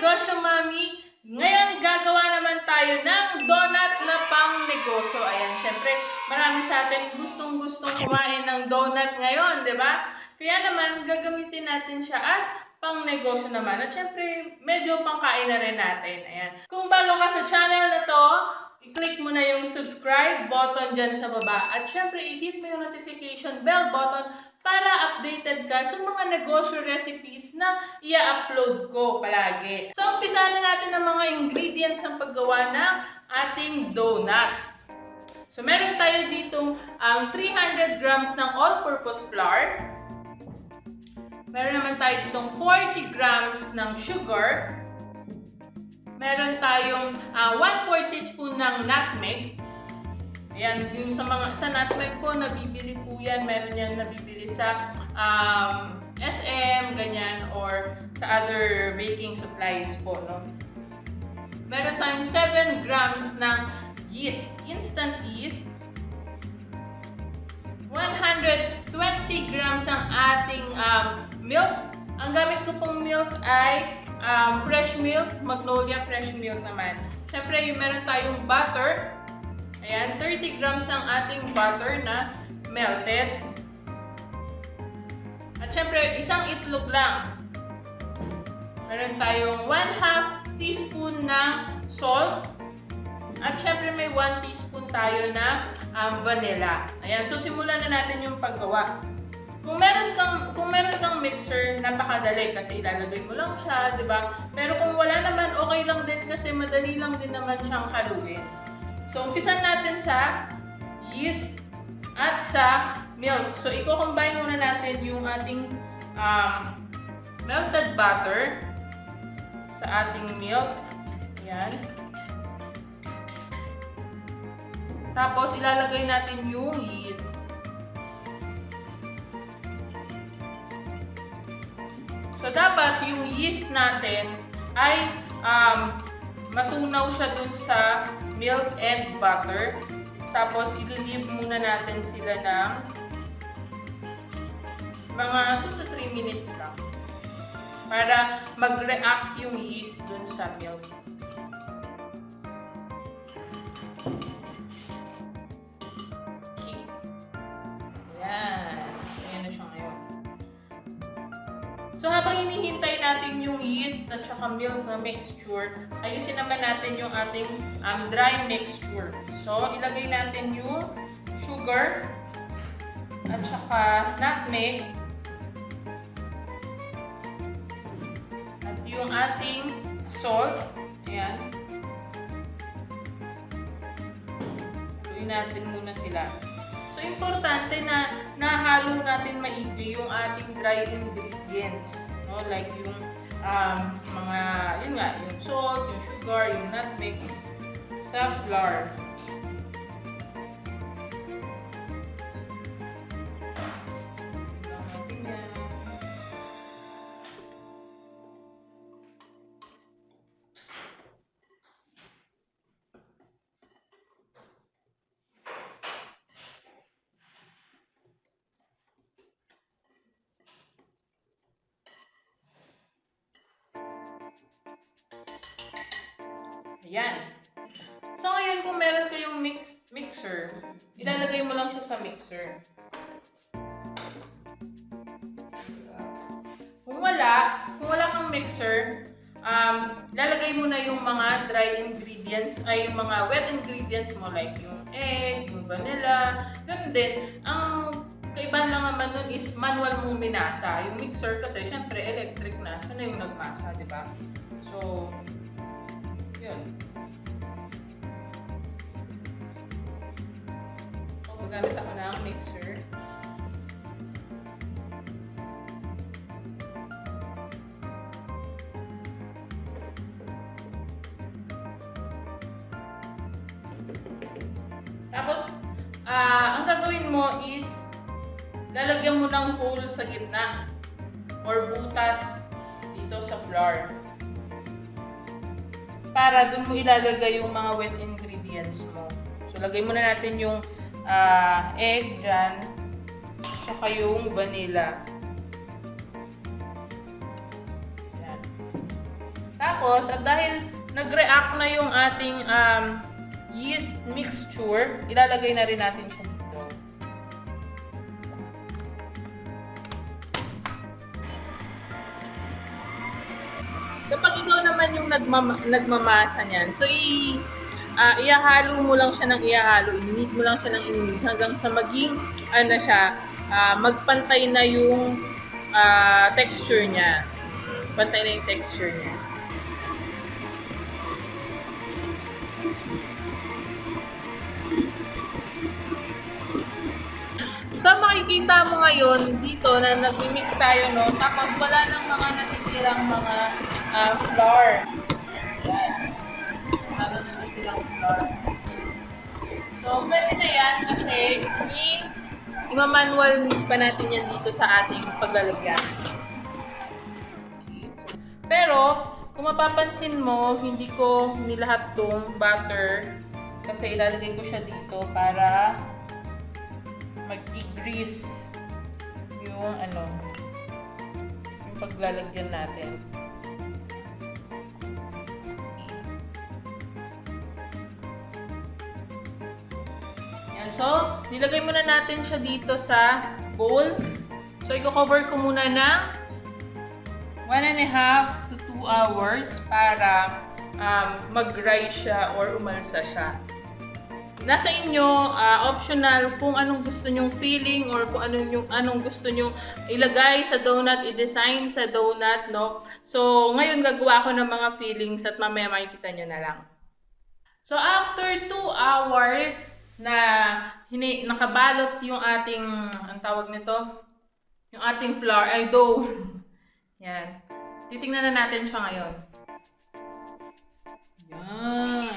Negosyo Mami! Ngayon, gagawa naman tayo ng donut na pang negosyo. Ayan, syempre, marami sa atin gustong-gustong kumain ng donut ngayon, di ba? Kaya naman, gagamitin natin siya as pang negosyo naman. At syempre, medyo pangkain na rin natin. Ayan. Kung bago ka sa channel na to, i-click mo na yung subscribe button dyan sa baba. At syempre, i-hit mo yung notification bell button para updated ka sa mga negosyo recipes na i-upload ko palagi. So, umpisahan na natin ang mga ingredients ng paggawa ng ating donut. So, meron tayo ditong 300 grams ng all-purpose flour. Meron naman tayo ditong 40 grams ng sugar. Meron tayong 1/4 teaspoon ng nutmeg. Ayan, yung sa nutmeg po, nabibili po yan. Meron yan nabibili sa SM, ganyan, or sa other baking supplies po, no? Meron tayong 7 grams ng yeast, instant yeast. 120 grams ang ating milk. Ang gamit ko pong milk ay fresh milk, Magnolia fresh milk naman. Siyempre, meron tayong butter. Ayan, 30 grams ang ating butter na melted. At syempre, isang itlog lang. Meron tayong 1/2 teaspoon na salt. At syempre, may 1 teaspoon tayo na vanilla. Ayan, so simulan na natin yung paggawa. Kung meron kang mixer, napakadali kasi ilalagay mo lang siya, di ba? Pero kung wala naman, okay lang din kasi madali lang din naman siyang haluin. So, umpisan natin sa yeast at sa milk. So, i-combine muna natin yung ating melted butter sa ating milk. Ayan. Tapos, ilalagay natin yung yeast. So, dapat yung yeast natin ay matunaw siya dun sa milk and butter. Tapos, i-leave muna natin sila ng mga 2 to 3 minutes lang para mag-react yung yeast dun sa milk. Okay. Ayan. Ayan na siya ngayon. So, habang hinihintay natin yung yeast at saka milk na mixture, ayusin naman natin yung ating dry mixture. So, ilagay natin yung sugar at saka nutmeg at yung ating salt. Ayan. Haluin natin muna sila. So, importante na nahalo natin maigi yung ating dry ingredients. No? Like yung mga, yun nga, yung salt, yung sugar, yung nutmeg sa flour. Ayan. So, ngayon kung meron kayong mixer, ilalagay mo lang siya sa mixer. Kung wala kang mixer, ilalagay mo na yung mga dry ingredients, ay yung mga wet ingredients mo, like yung egg, yung vanilla, ganun din. Ang kaibahan lang naman nun is manual mong minasa. Yung mixer kasi, syempre, electric na. Siya na yung nagmasa, di ba? So, yun. So, gagamit ako ng mixer. Tapos, ang gagawin mo is lalagyan mo ng hole sa gitna or butas dito sa flour. Para dun mo ilalagay yung mga wet ingredients mo. So, lagay muna natin yung egg dyan, tsaka yung vanilla. Yan. Tapos, at dahil nag-react na yung ating yeast mixture, ilalagay na rin natin siya dito. Kapag ikaw naman yung nagmamasa niyan, so ihahalo mo lang siya ng ihahalo, init mo lang siya ng init hanggang sa maging magpantay na yung texture niya. Pantay na yung texture niya. So makikita mo ngayon dito na nag-mix tayo, no? Tapos wala nang mga natitirang mga flour. Yan. Wala nang natitirang flour. So pwede na yan kasi i-manual pa natin yan dito sa ating paglalagyan. Pero kung mapapansin mo, hindi ko nilahat tong butter kasi ilalagay ko siya dito para mag-i-grease yung yung paglalagyan natin. Yan, so nilagay muna natin siya dito sa bowl. So i-cover ko muna ng 1.5 to 2 hours para mag-rise siya or umalsa siya. Nasa inyo, optional kung anong gusto nyong filling or kung anong gusto nyong ilagay sa donut, i-design sa donut, no? So, ngayon gagawa ko ng mga fillings at mamaya makikita nyo na lang. So, after 2 hours na nakabalot yung ating, ang tawag nito? Yung ating flour, ay dough. Yan. Titingnan na natin siya ngayon. Yan.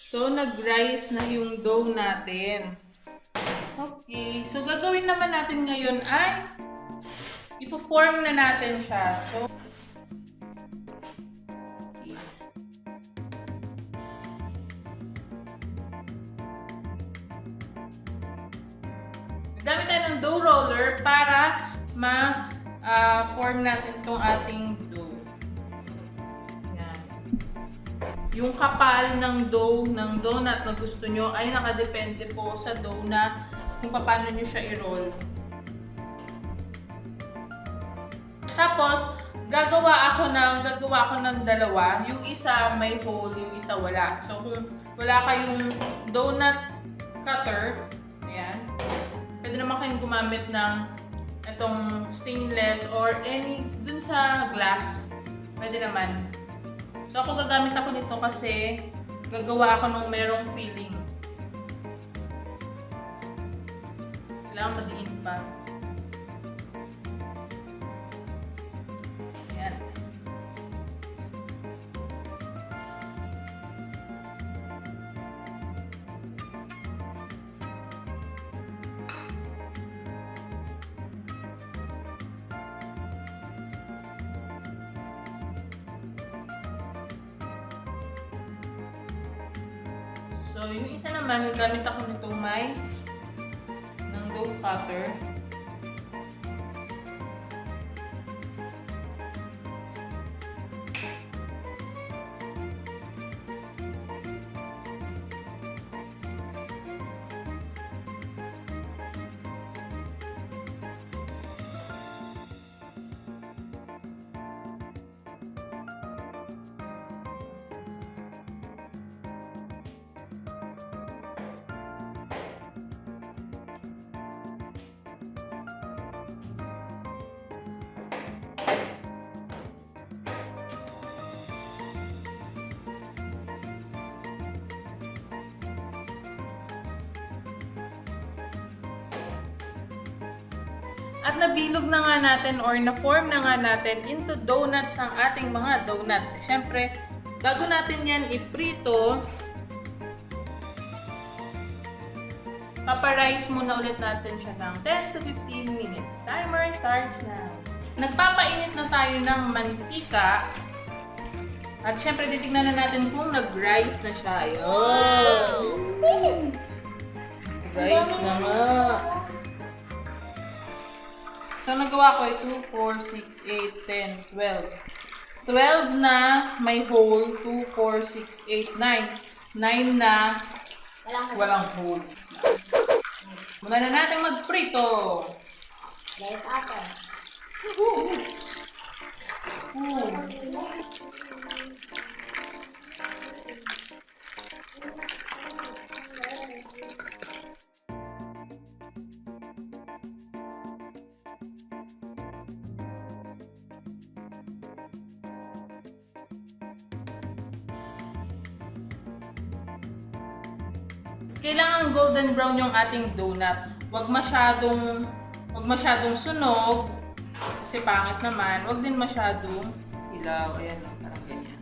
So, nag-rise na yung dough natin. Okay. So, gagawin naman natin ngayon ay ipo-form na natin siya. So, okay. Gamit tayo ng dough roller para ma-form natin itong ating dough. Yung kapal ng dough ng donut na gusto nyo ay nakadepende po sa dough na kung paano nyo siya i-roll. Tapos, gagawa ako ng dalawa. Yung isa may hole, yung isa wala. So, kung wala kayong donut cutter, ayan, pwede naman kayong gumamit ng itong stainless or dun sa glass. Pwede naman. So, gagamit ako nito kasi gagawa ako ng merong filling. Kailangan madiin pa. Ayan. So, yung isa naman, gamit ako nitong ng dough cutter. At nabilog na nga natin or na-form na nga natin into donuts ang ating mga donuts. Siyempre, bago natin yan iprito, paparize muna ulit natin siya ng 10 to 15 minutes. Timer starts now. Nagpapainit na tayo ng mantika. At siyempre, titignan na natin kung nag-rise na siya. Ayun! Rise na nga. So, nagawa ko ay 2, 4, 6, 8, 10, 12. 12 na may hole. 2, 4, 6, 8, 9. 9 na walang hole. Muna na natin magprito. Let's open. Kailangan golden brown yung ating donut. Huwag masyadong sunog kasi pangit naman. Huwag din masyadong ilaw. Ayan, parang ganyan.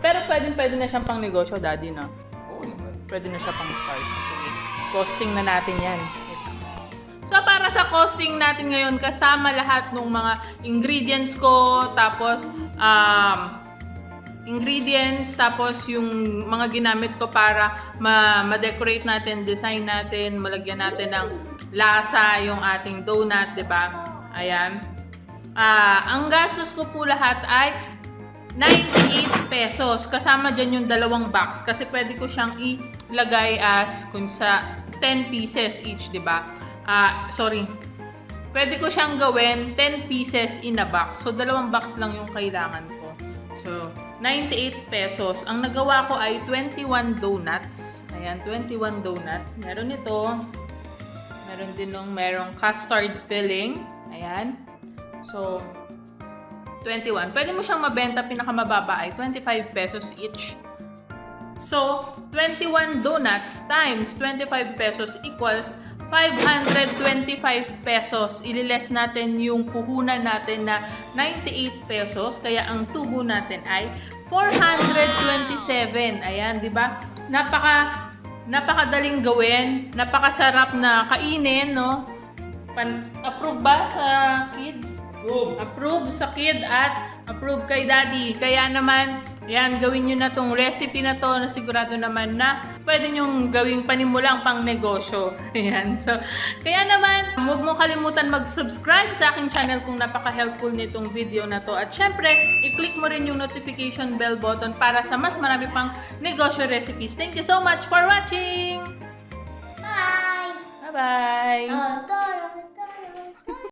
Pero pwede na siyang pang negosyo, daddy, no? Pwede na siya pang start. Sige, costing na natin yan. So, para sa costing natin ngayon, kasama lahat ng mga ingredients ko, tapos, yung mga ginamit ko para ma-decorate natin, design natin, malagyan natin ng lasa yung ating donut, di ba? Ayan. Ang gastos ko po lahat ay 98 pesos. Kasama dyan yung dalawang box kasi pwede ko siyang ilagay as kung sa 10 pieces each, di ba? Pwede ko siyang gawin 10 pieces in a box. So, dalawang box lang yung kailangan ko. So, 98 pesos. Ang nagawa ko ay 21 donuts. Ayan, 21 donuts. Meron ito. Meron din merong custard filling. Ayan. So, 21. Pwede mo siyang mabenta, pinakamababa ay 25 pesos each. So, 21 donuts times 25 pesos equals 525 pesos. Ililes natin yung puhunan natin na 98 pesos. Kaya ang tubo natin ay 427. Ayan, di ba? Napakadaling gawin. Napakasarap na kainin, no? Approve ba sa kids? Approve sa kid at approve kay daddy. Kaya naman, yan, gawin nyo na tong recipe na to na sigurado naman na pwede nyong gawing panimulang pang negosyo. Ayan. So, kaya naman, huwag mong kalimutan mag-subscribe sa aking channel kung napaka-helpful nitong video na to. At syempre, i-click mo rin yung notification bell button para sa mas marami pang negosyo recipes. Thank you so much for watching!